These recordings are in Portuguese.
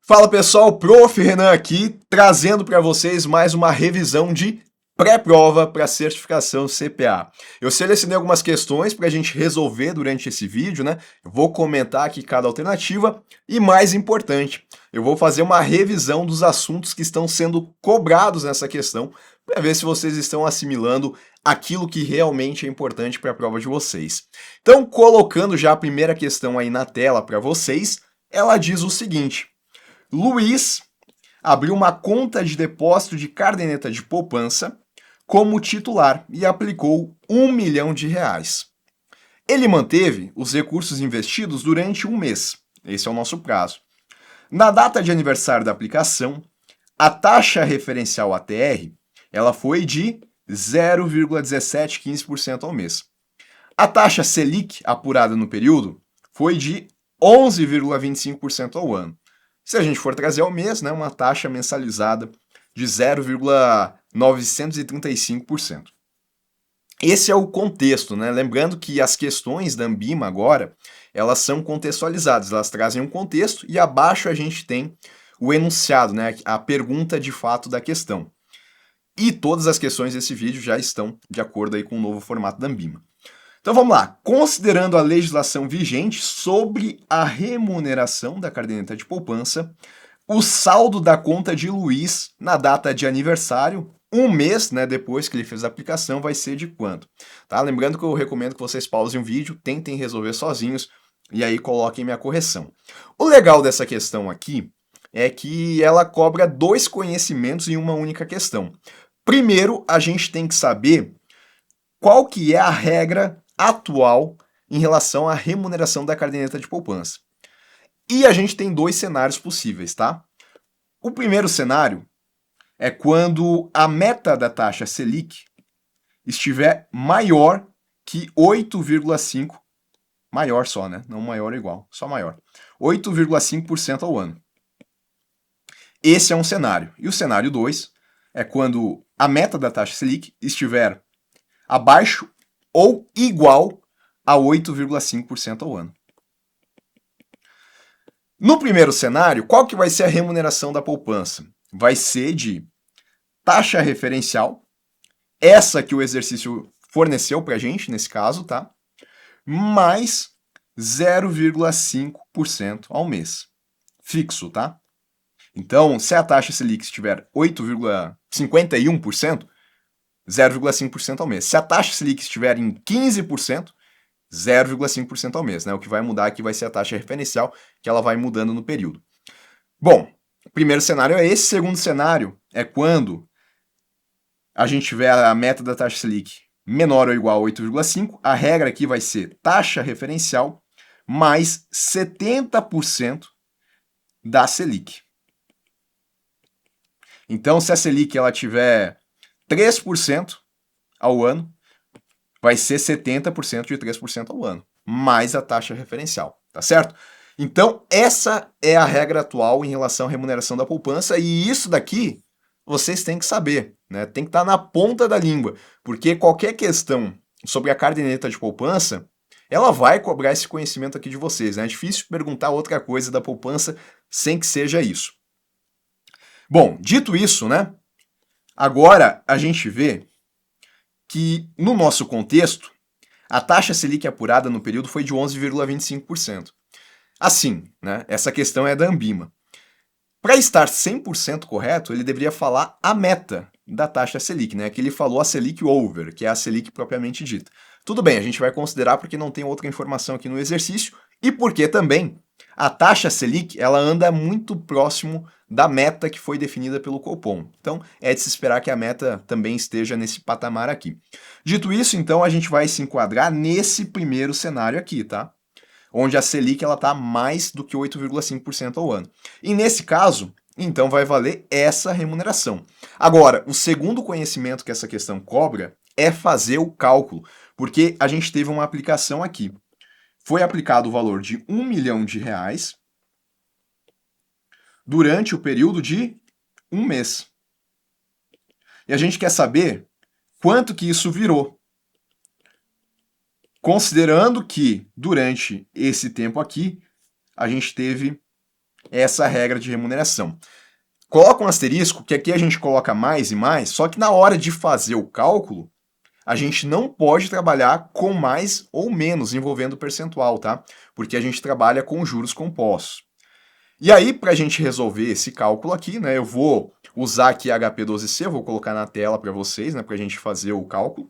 Fala pessoal, Prof. Renan aqui, trazendo para vocês mais uma revisão de pré-prova para certificação CPA. Eu selecionei algumas questões para a gente resolver durante esse vídeo, né? Eu vou comentar aqui cada alternativa e, mais importante, eu vou fazer uma revisão dos assuntos que estão sendo cobrados nessa questão para ver se vocês estão assimilando aquilo que realmente é importante para a prova de vocês. Então, colocando já a primeira questão aí na tela para vocês, ela diz o seguinte: Luiz abriu uma conta de depósito de caderneta de poupança como titular e aplicou R$ 1 milhão. Ele manteve os recursos investidos durante um mês. Esse é o nosso prazo. Na data de aniversário da aplicação, a taxa referencial ATR ela foi de 0,1715% ao mês. A taxa Selic apurada no período foi de 11,25% ao ano. Se a gente for trazer ao mês, né, uma taxa mensalizada de 0,935%. Esse é o contexto, né? Lembrando que as questões da Ambima agora, elas são contextualizadas, elas trazem um contexto e abaixo a gente tem o enunciado, né, a pergunta de fato da questão. E todas as questões desse vídeo já estão de acordo aí com o novo formato da Ambima. Então vamos lá. Considerando a legislação vigente sobre a remuneração da caderneta de poupança, o saldo da conta de Luiz na data de aniversário, um mês, né, depois que ele fez a aplicação, vai ser de quanto? Tá? Lembrando que eu recomendo que vocês pausem o vídeo, tentem resolver sozinhos e aí coloquem minha correção. O legal dessa questão aqui é que ela cobra dois conhecimentos em uma única questão. Primeiro, a gente tem que saber qual que é a regra atual em relação à remuneração da caderneta de poupança. E a gente tem dois cenários possíveis, tá? O primeiro cenário é quando a meta da taxa Selic estiver maior que 8,5%, maior só, né? Não maior ou igual, só maior. 8,5% ao ano. Esse é um cenário. E o cenário 2 é quando a meta da taxa Selic estiver abaixo ou igual a 8,5% ao ano. No primeiro cenário, qual que vai ser a remuneração da poupança? Vai ser de taxa referencial, essa que o exercício forneceu para a gente, nesse caso, tá? Mais 0,5% ao mês. Fixo, tá? Então, se a taxa Selic estiver 8,51%, 0,5% ao mês. Se a taxa Selic estiver em 15%, 0,5% ao mês, né? O que vai mudar aqui vai ser a taxa referencial, que ela vai mudando no período. Bom, o primeiro cenário é esse. Segundo cenário é quando a gente tiver a meta da taxa Selic menor ou igual a 8,5%, a regra aqui vai ser taxa referencial mais 70% da Selic. Então, se a Selic ela tiver 3% ao ano, vai ser 70% de 3% ao ano, mais a taxa referencial, tá certo? Então, essa é a regra atual em relação à remuneração da poupança, e isso daqui vocês têm que saber, né? Tem que estar na ponta da língua, porque qualquer questão sobre a caderneta de poupança, ela vai cobrar esse conhecimento aqui de vocês, né? É difícil perguntar outra coisa da poupança sem que seja isso. Bom, dito isso, né? Agora a gente vê que, no nosso contexto, a taxa Selic apurada no período foi de 11,25%. Assim, né, essa questão é da Ambima. Para estar 100% correto, ele deveria falar a meta da taxa Selic, né, que ele falou a Selic over, que é a Selic propriamente dita. Tudo bem, a gente vai considerar porque não tem outra informação aqui no exercício e porque também a taxa Selic ela anda muito próximo da meta que foi definida pelo Copom. Então, é de se esperar que a meta também esteja nesse patamar aqui. Dito isso, então, a gente vai se enquadrar nesse primeiro cenário aqui, tá? Onde a Selic ela está mais do que 8,5% ao ano. E nesse caso, então vai valer essa remuneração. Agora, o segundo conhecimento que essa questão cobra é fazer o cálculo, porque a gente teve uma aplicação aqui. Foi aplicado o valor de R$ 1 milhão durante o período de um mês. E a gente quer saber quanto que isso virou. Considerando que durante esse tempo aqui, a gente teve essa regra de remuneração. Coloca um asterisco, que aqui a gente coloca mais e mais, só que na hora de fazer o cálculo, a gente não pode trabalhar com mais ou menos envolvendo percentual, tá? Porque a gente trabalha com juros compostos. E aí, para a gente resolver esse cálculo aqui, né, eu vou usar aqui HP12C, eu vou colocar na tela para vocês, né, para a gente fazer o cálculo.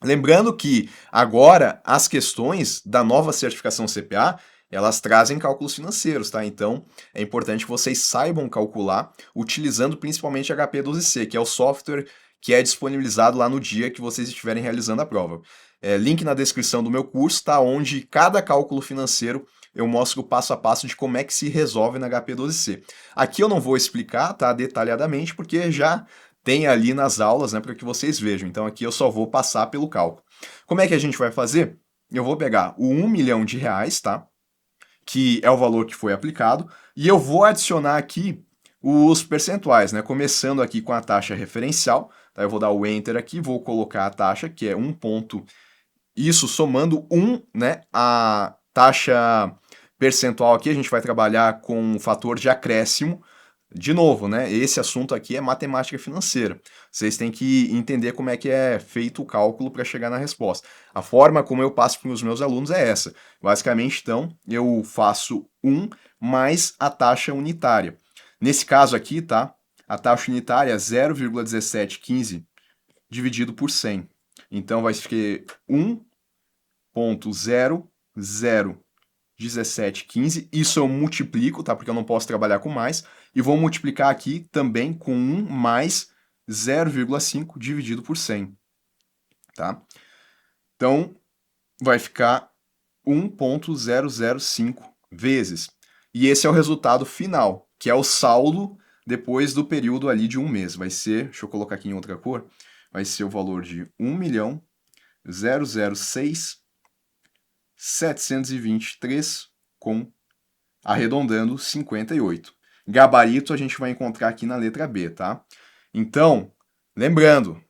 Lembrando que agora as questões da nova certificação CPA, elas trazem cálculos financeiros, tá? Então é importante que vocês saibam calcular utilizando principalmente HP12C, que é o software que é disponibilizado lá no dia que vocês estiverem realizando a prova. Link na descrição do meu curso, tá? Onde cada cálculo financeiro eu mostro o passo a passo de como é que se resolve na HP12C. Aqui eu não vou explicar, tá, detalhadamente, porque já tem ali nas aulas, né, para que vocês vejam. Então aqui eu só vou passar pelo cálculo. Como é que a gente vai fazer? Eu vou pegar o 1 milhão de reais, tá? Que é o valor que foi aplicado, e eu vou adicionar aqui os percentuais, né? Começando aqui com a taxa referencial, tá? Eu vou dar o Enter aqui, vou colocar a taxa, que é 1 ponto, isso somando 1, né? A taxa percentual aqui, a gente vai trabalhar com o fator de acréscimo. De novo, né? Esse assunto aqui é matemática financeira. Vocês têm que entender como é que é feito o cálculo para chegar na resposta. A forma como eu passo para os meus alunos é essa. Basicamente, então, eu faço 1 mais a taxa unitária. Nesse caso aqui, tá? A taxa unitária é 0,1715 dividido por 100. Então, vai ficar 1,001715. Isso eu multiplico, tá? Porque eu não posso trabalhar com mais. E vou multiplicar aqui também com 1 mais 0,5 dividido por 100. Tá? Então, vai ficar 1,005 vezes. E esse é o resultado final, que é o saldo depois do período ali de um mês. Vai ser, deixa eu colocar aqui em outra cor, vai ser o valor de 1.006.723 com, arredondando, 58. Gabarito a gente vai encontrar aqui na letra B, tá? Então, lembrando,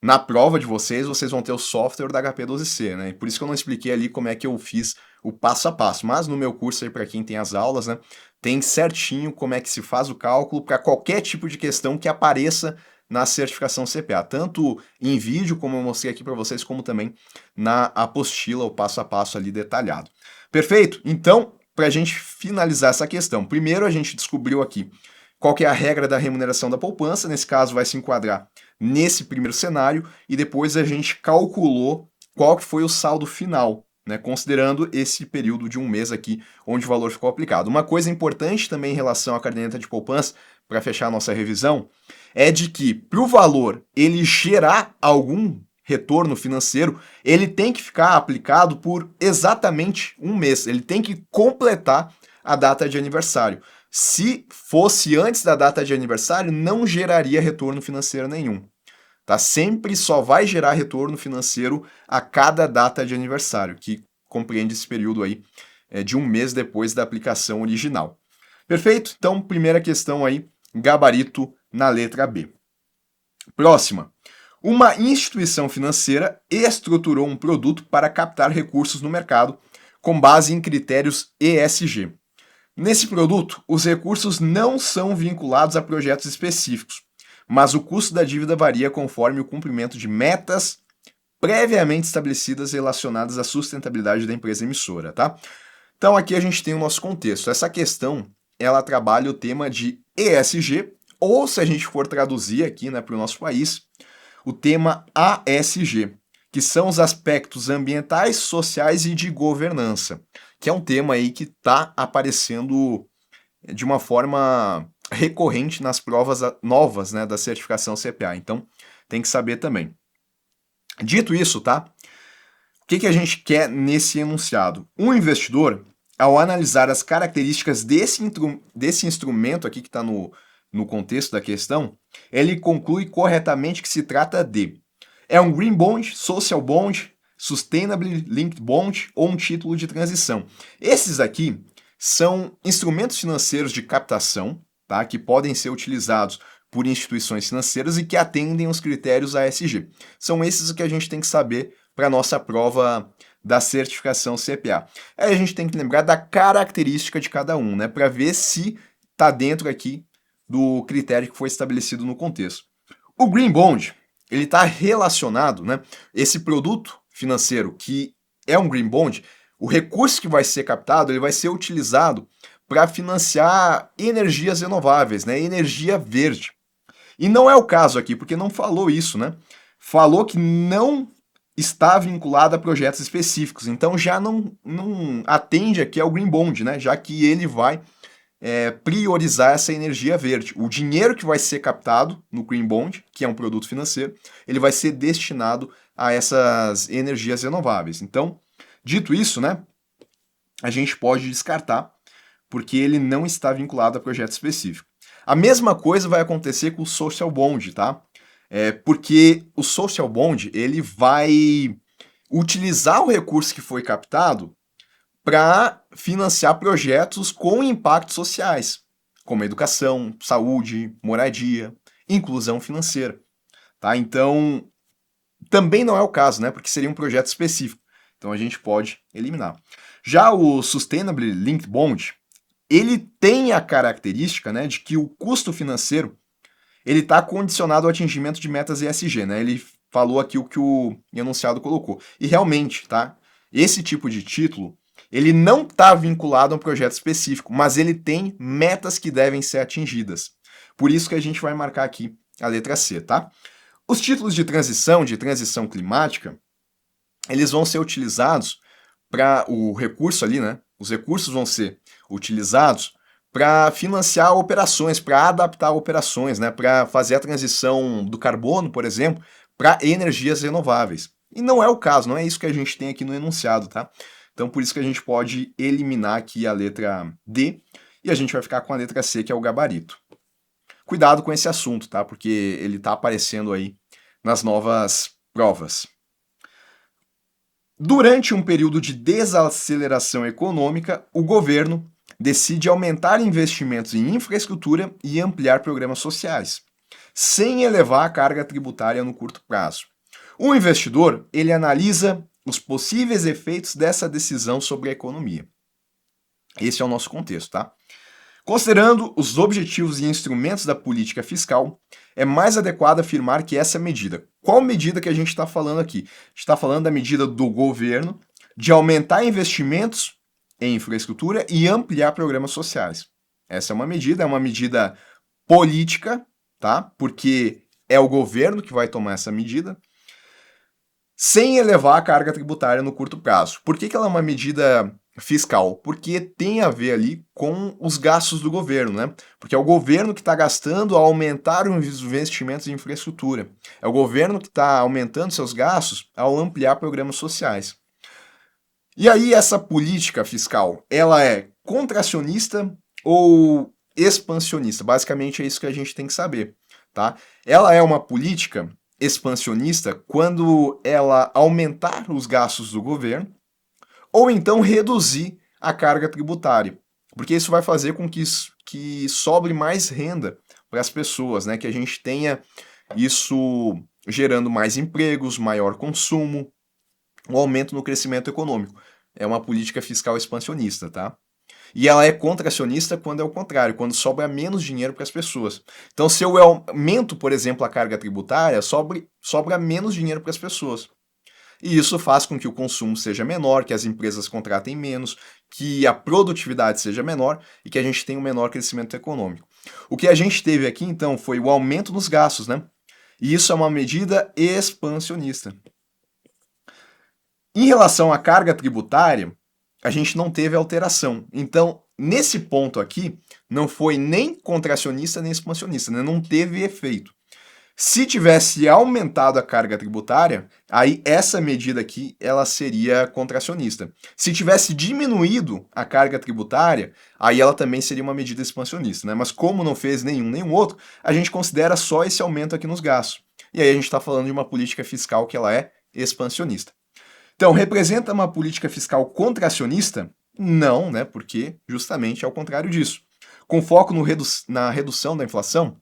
na prova de vocês, vocês vão ter o software da HP12C, né? Por isso que eu não expliquei ali como é que eu fiz o passo a passo. Mas no meu curso aí, para quem tem as aulas, né? Tem certinho como é que se faz o cálculo para qualquer tipo de questão que apareça na certificação CPA. Tanto em vídeo, como eu mostrei aqui para vocês, como também na apostila, o passo a passo ali detalhado. Perfeito? Então, para a gente finalizar essa questão, primeiro a gente descobriu aqui qual que é a regra da remuneração da poupança, nesse caso vai se enquadrar nesse primeiro cenário, e depois a gente calculou qual que foi o saldo final, né, considerando esse período de um mês aqui, onde o valor ficou aplicado. Uma coisa importante também em relação à caderneta de poupança, para fechar a nossa revisão, é de que para o valor ele gerar algum retorno financeiro, ele tem que ficar aplicado por exatamente um mês, ele tem que completar a data de aniversário. Se fosse antes da data de aniversário, não geraria retorno financeiro nenhum. Tá? Sempre só vai gerar retorno financeiro a cada data de aniversário, que compreende esse período aí de um mês depois da aplicação original. Perfeito? Então, primeira questão aí, gabarito na letra B. Próxima. Uma instituição financeira estruturou um produto para captar recursos no mercado com base em critérios ESG. Nesse produto, os recursos não são vinculados a projetos específicos, mas o custo da dívida varia conforme o cumprimento de metas previamente estabelecidas relacionadas à sustentabilidade da empresa emissora, tá? Então aqui a gente tem o nosso contexto. Essa questão, ela trabalha o tema de ESG, ou se a gente for traduzir aqui, né, para o nosso país, o tema ASG, que são os aspectos ambientais, sociais e de governança, que é um tema aí que está aparecendo de uma forma recorrente nas provas novas, né, da certificação CPA. Então, tem que saber também. Dito isso, tá? O que a gente quer nesse enunciado? Um investidor, ao analisar as características desse instrumento aqui que está no contexto da questão, ele conclui corretamente que se trata de um Green Bond, Social Bond, Sustainability Linked Bond ou um título de transição. Esses aqui são instrumentos financeiros de captação, tá, que podem ser utilizados por instituições financeiras e que atendem os critérios ASG. São esses que a gente tem que saber para a nossa prova da certificação CPA. Aí a gente tem que lembrar da característica de cada um, né, para ver se está dentro aqui do critério que foi estabelecido no contexto. O Green Bond, ele está relacionado, né, esse produto financeiro que é um Green Bond, o recurso que vai ser captado, ele vai ser utilizado para financiar energias renováveis, né, energia verde. E não é o caso aqui, porque não falou isso, né? Falou que não está vinculado a projetos específicos, então já não atende aqui ao Green Bond, né? Já que ele vai priorizar essa energia verde. O dinheiro que vai ser captado no Green Bond, que é um produto financeiro, ele vai ser destinado a essas energias renováveis. Então, dito isso, né, a gente pode descartar, porque ele não está vinculado a projeto específico. A mesma coisa vai acontecer com o Social Bond, tá? Porque o Social Bond, ele vai utilizar o recurso que foi captado para financiar projetos com impactos sociais, como educação, saúde, moradia, inclusão financeira, tá? Então, também não é o caso, né? Porque seria um projeto específico. Então a gente pode eliminar. Já o Sustainability Linked Bond, ele tem a característica, né, de que o custo financeiro ele está condicionado ao atingimento de metas ESG, né? Ele falou aqui o que o enunciado colocou. E realmente, tá? Esse tipo de título, ele não está vinculado a um projeto específico, mas ele tem metas que devem ser atingidas. Por isso que a gente vai marcar aqui a letra C, tá? Os títulos de transição climática, eles vão ser utilizados para o recurso ali, né? Os recursos vão ser utilizados para financiar operações, para adaptar operações, né? Para fazer a transição do carbono, por exemplo, para energias renováveis. E não é o caso, não é isso que a gente tem aqui no enunciado, tá? Então, por isso que a gente pode eliminar aqui a letra D e a gente vai ficar com a letra C, que é o gabarito. Cuidado com esse assunto, tá? Porque ele está aparecendo aí nas novas provas. Durante um período de desaceleração econômica, o governo decide aumentar investimentos em infraestrutura e ampliar programas sociais, sem elevar a carga tributária no curto prazo. O investidor, ele analisa os possíveis efeitos dessa decisão sobre a economia. Esse é o nosso contexto, tá? Considerando os objetivos e instrumentos da política fiscal, é mais adequado afirmar que essa medida. Qual medida que a gente está falando aqui? A gente está falando da medida do governo de aumentar investimentos em infraestrutura e ampliar programas sociais. Essa é uma medida política, tá? Porque é o governo que vai tomar essa medida, sem elevar a carga tributária no curto prazo. Por que ela é uma medida fiscal? Porque tem a ver ali com os gastos do governo, né? Porque é o governo que está gastando ao aumentar os investimentos em infraestrutura. É o governo que está aumentando seus gastos ao ampliar programas sociais. E aí essa política fiscal, ela é contracionista ou expansionista? Basicamente é isso que a gente tem que saber, tá? Ela é uma política expansionista quando ela aumentar os gastos do governo ou então reduzir a carga tributária, porque isso vai fazer com que sobre mais renda para as pessoas, né? Que a gente tenha isso gerando mais empregos, maior consumo, um aumento no crescimento econômico. É uma política fiscal expansionista, tá? E ela é contracionista quando é o contrário, quando sobra menos dinheiro para as pessoas. Então, se eu aumento, por exemplo, a carga tributária, sobra menos dinheiro para as pessoas. E isso faz com que o consumo seja menor, que as empresas contratem menos, que a produtividade seja menor e que a gente tenha um menor crescimento econômico. O que a gente teve aqui, então, foi o aumento nos gastos, né? E isso é uma medida expansionista. Em relação à carga tributária, a gente não teve alteração. Então, nesse ponto aqui, não foi nem contracionista nem expansionista, né? Não teve efeito. Se tivesse aumentado a carga tributária, aí essa medida aqui, ela seria contracionista. Se tivesse diminuído a carga tributária, aí ela também seria uma medida expansionista, né? Mas como não fez nenhum nem outro, a gente considera só esse aumento aqui nos gastos. E aí a gente está falando de uma política fiscal que ela é expansionista. Então, representa uma política fiscal contracionista? Não, né? Porque justamente é o contrário disso. Com foco na redução da inflação?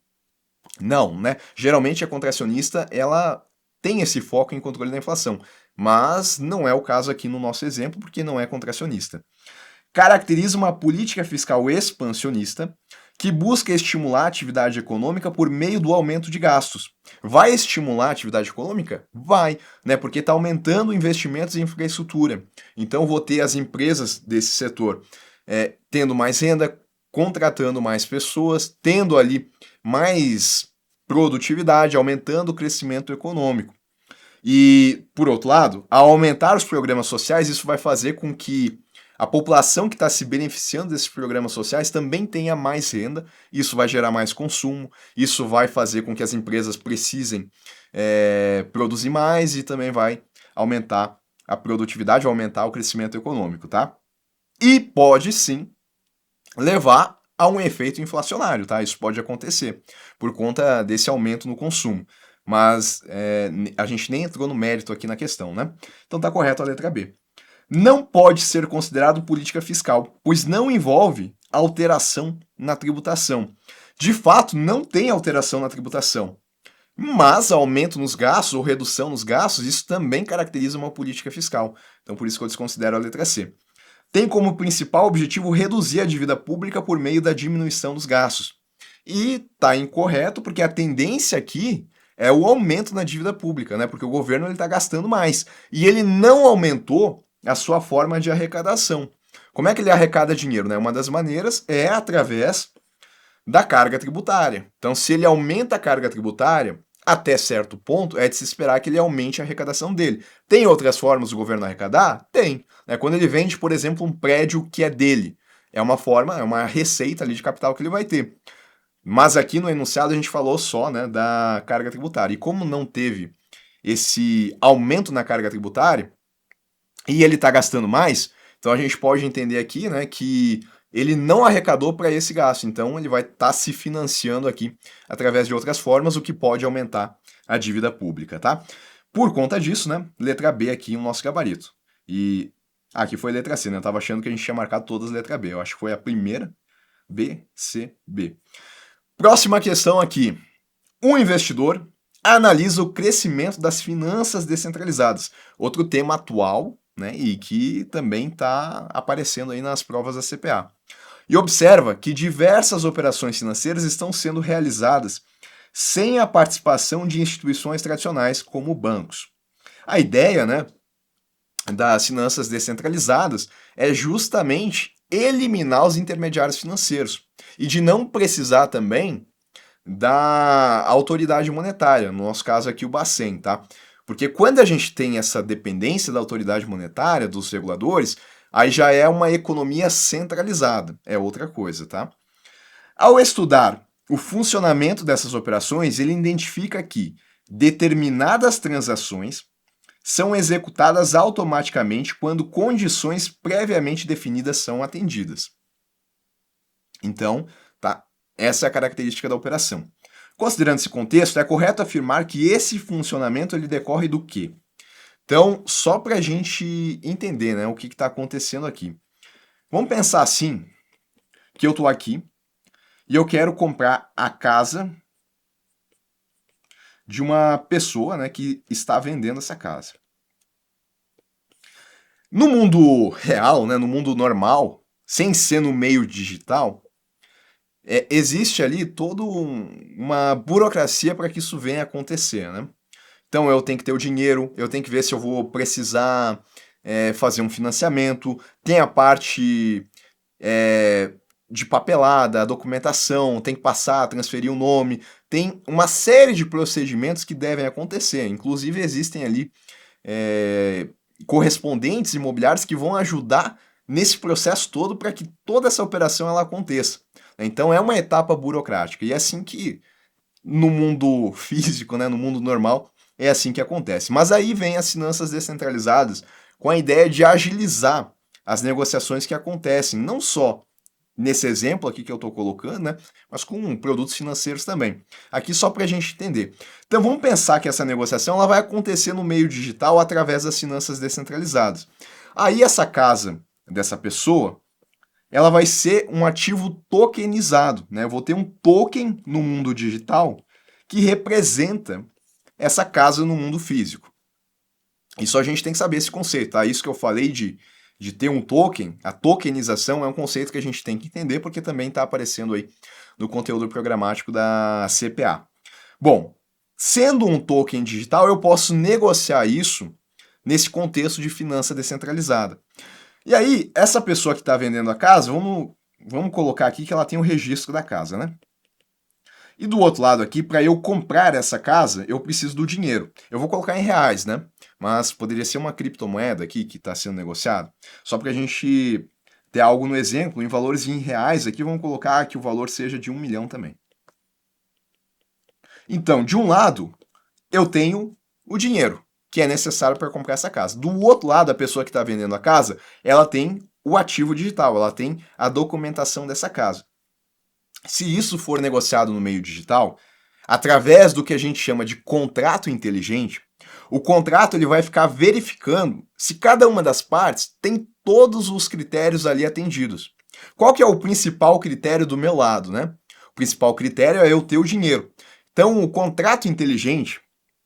Não, né? Geralmente a contracionista, ela tem esse foco em controle da inflação. Mas não é o caso aqui no nosso exemplo, porque não é contracionista. Caracteriza uma política fiscal expansionista que busca estimular a atividade econômica por meio do aumento de gastos. Vai estimular a atividade econômica? Vai, né? Porque está aumentando investimentos em infraestrutura. Então vou ter as empresas desse setor tendo mais renda, contratando mais pessoas, tendo ali mais produtividade, aumentando o crescimento econômico. E, por outro lado, ao aumentar os programas sociais, isso vai fazer com que a população que está se beneficiando desses programas sociais também tenha mais renda, isso vai gerar mais consumo, isso vai fazer com que as empresas precisem produzir mais e também vai aumentar a produtividade, vai aumentar o crescimento econômico, tá? E pode sim levar a um efeito inflacionário, tá? Isso pode acontecer por conta desse aumento no consumo. Mas a gente nem entrou no mérito aqui na questão, né? Então tá correto a letra B. Não pode ser considerado política fiscal, pois não envolve alteração na tributação. De fato, não tem alteração na tributação. Mas aumento nos gastos ou redução nos gastos, isso também caracteriza uma política fiscal. Então por isso que eu desconsidero a letra C. Tem como principal objetivo reduzir a dívida pública por meio da diminuição dos gastos. E está incorreto, porque a tendência aqui é o aumento na dívida pública, né? Porque o governo está gastando mais. E ele não aumentou a sua forma de arrecadação. Como é que ele arrecada dinheiro? Né? Uma das maneiras é através da carga tributária. Então, se ele aumenta a carga tributária, até certo ponto, é de se esperar que ele aumente a arrecadação dele. Tem outras formas do governo arrecadar? Tem. Quando ele vende, por exemplo, um prédio que é dele, é uma forma, é uma receita ali de capital que ele vai ter. Mas aqui no enunciado a gente falou só, né, da carga tributária. E como não teve esse aumento na carga tributária e ele está gastando mais, então a gente pode entender aqui, né, que ele não arrecadou para esse gasto, então ele vai estar se financiando aqui através de outras formas, o que pode aumentar a dívida pública, tá? Por conta disso, né, letra B aqui o nosso gabarito. E aqui foi letra C, né? Eu tava achando que a gente tinha marcado todas letra B. Eu acho que foi a primeira, B, C, B. Próxima questão aqui. Um investidor analisa o crescimento das finanças descentralizadas. Outro tema atual, né, e que também está aparecendo aí nas provas da CPA. E observa que diversas operações financeiras estão sendo realizadas sem a participação de instituições tradicionais como bancos. A ideia, né, das finanças descentralizadas é justamente eliminar os intermediários financeiros e de não precisar também da autoridade monetária, no nosso caso aqui o Bacen, tá? Porque quando a gente tem essa dependência da autoridade monetária, dos reguladores, aí já é uma economia centralizada, é outra coisa, tá? Ao estudar o funcionamento dessas operações, ele identifica que determinadas transações são executadas automaticamente quando condições previamente definidas são atendidas. Então, tá, essa é a característica da operação. Considerando esse contexto, é correto afirmar que esse funcionamento ele decorre do quê? Então, só para a gente entender, né, o que está acontecendo aqui. Vamos pensar assim, que eu estou aqui e eu quero comprar a casa de uma pessoa, né, que está vendendo essa casa. No mundo real, né, no mundo normal, sem ser no meio digital, existe ali toda uma burocracia para que isso venha a acontecer, né? Então eu tenho que ter o dinheiro, eu tenho que ver se eu vou precisar fazer um financiamento, tem a parte de papelada, a documentação, tem que passar, transferir o nome, tem uma série de procedimentos que devem acontecer. Inclusive existem ali correspondentes imobiliários que vão ajudar nesse processo todo para que toda essa operação ela aconteça. Então é uma etapa burocrática e é assim que no mundo físico, né, no mundo normal, é assim que acontece. Mas aí vem as finanças descentralizadas com a ideia de agilizar as negociações que acontecem, não só nesse exemplo aqui que eu estou colocando, né, mas com produtos financeiros também. Aqui só para a gente entender. Então vamos pensar que essa negociação ela vai acontecer no meio digital através das finanças descentralizadas. Aí essa casa dessa pessoa, ela vai ser um ativo tokenizado, né? Eu vou ter um token no mundo digital que representa essa casa no mundo físico. Isso a gente tem que saber esse conceito, tá? Isso que eu falei de ter um token, a tokenização é um conceito que a gente tem que entender porque também está aparecendo aí no conteúdo programático da CPA. Bom, sendo um token digital, eu posso negociar isso nesse contexto de finança descentralizada. E aí, essa pessoa que está vendendo a casa, vamos colocar aqui que ela tem o registro da casa, né? E do outro lado aqui, para eu comprar essa casa, eu preciso do dinheiro. Eu vou colocar em reais, né? Mas poderia ser uma criptomoeda aqui que está sendo negociado. Só para a gente ter algo no exemplo, em valores em reais aqui, vamos colocar que o valor seja de 1 milhão também. Então, de um lado, eu tenho o dinheiro que é necessário para comprar essa casa. Do outro lado, a pessoa que está vendendo a casa, ela tem o ativo digital, ela tem a documentação dessa casa. Se isso for negociado no meio digital, através do que a gente chama de contrato inteligente, o contrato ele vai ficar verificando se cada uma das partes tem todos os critérios ali atendidos. Qual que é o principal critério do meu lado, né? O principal critério é eu ter o dinheiro. Então, o contrato inteligente,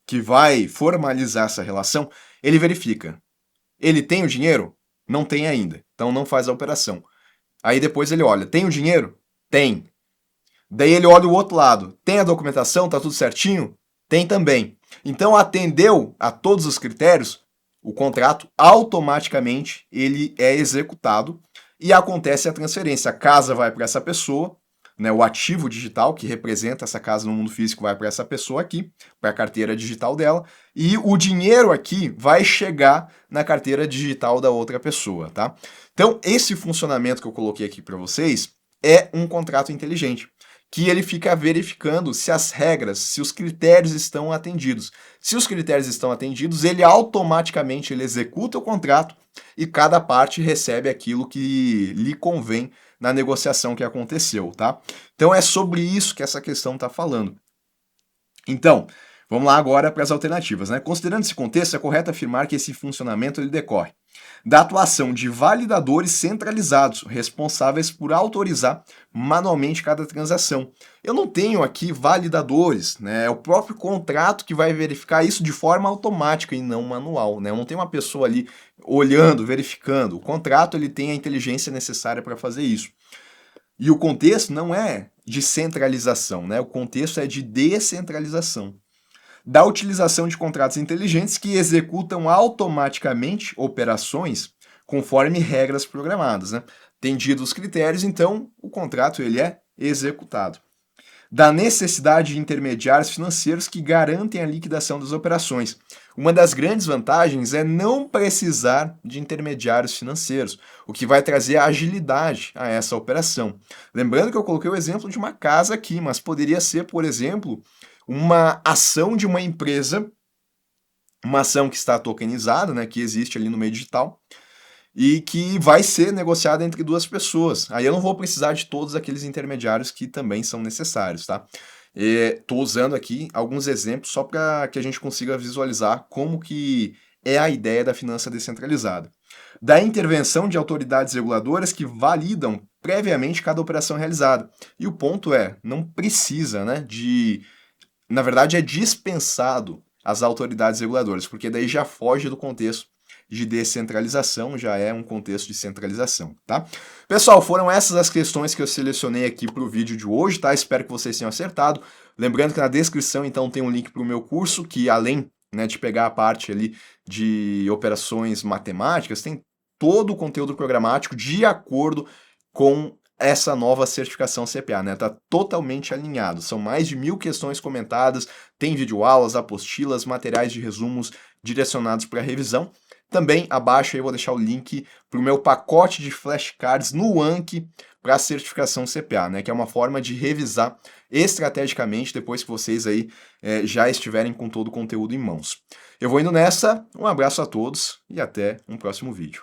que vai formalizar essa relação, ele verifica. Ele tem o dinheiro? Não tem ainda. Então, não faz a operação. Aí depois ele olha, tem o dinheiro? Tem. Daí ele olha o outro lado. Tem a documentação? Tá tudo certinho? Tem também. Então atendeu a todos os critérios, o contrato automaticamente ele é executado e acontece a transferência. A casa vai para essa pessoa, né, o ativo digital que representa essa casa no mundo físico vai para essa pessoa aqui, para a carteira digital dela, e o dinheiro aqui vai chegar na carteira digital da outra pessoa, tá? Então esse funcionamento que eu coloquei aqui para vocês é um contrato inteligente, que ele fica verificando se as regras, se os critérios estão atendidos. Se os critérios estão atendidos, ele automaticamente ele executa o contrato e cada parte recebe aquilo que lhe convém na negociação que aconteceu, tá? Então é sobre isso que essa questão está falando. Então, vamos lá agora para as alternativas, né? Considerando esse contexto, é correto afirmar que esse funcionamento ele decorre da atuação de validadores centralizados, responsáveis por autorizar manualmente cada transação. Eu não tenho aqui validadores, né? É o próprio contrato que vai verificar isso de forma automática e não manual, né? Eu não tenho uma pessoa ali olhando, verificando. O contrato ele tem a inteligência necessária para fazer isso. E o contexto não é de centralização, né? O contexto é de descentralização. Da utilização de contratos inteligentes que executam automaticamente operações conforme regras programadas, né? Tendidos os critérios, então o contrato ele é executado. Da necessidade de intermediários financeiros que garantem a liquidação das operações. Uma das grandes vantagens é não precisar de intermediários financeiros, o que vai trazer agilidade a essa operação. Lembrando que eu coloquei o exemplo de uma casa aqui, mas poderia ser, por exemplo, uma ação de uma empresa, uma ação que está tokenizada, né, que existe ali no meio digital, e que vai ser negociada entre duas pessoas. Aí eu não vou precisar de todos aqueles intermediários que também são necessários, tá? Estou usando aqui alguns exemplos só para que a gente consiga visualizar como que é a ideia da finança descentralizada. Da intervenção de autoridades reguladoras que validam previamente cada operação realizada. E o ponto é, não precisa, né, na verdade, é dispensado as autoridades reguladoras, porque daí já foge do contexto de descentralização, já é um contexto de centralização, tá? Pessoal, foram essas as questões que eu selecionei aqui para o vídeo de hoje, tá? Espero que vocês tenham acertado. Lembrando que na descrição, então, tem um link para o meu curso, que além, né, de pegar a parte ali de operações matemáticas, tem todo o conteúdo programático de acordo com essa nova certificação CPA, né? Tá totalmente alinhado. São mais de 1000 questões comentadas, tem videoaulas, apostilas, materiais de resumos direcionados para revisão. Também abaixo aí eu vou deixar o link para o meu pacote de flashcards no Anki para a certificação CPA, né? Que é uma forma de revisar estrategicamente depois que vocês aí já estiverem com todo o conteúdo em mãos. Eu vou indo nessa, um abraço a todos e até um próximo vídeo.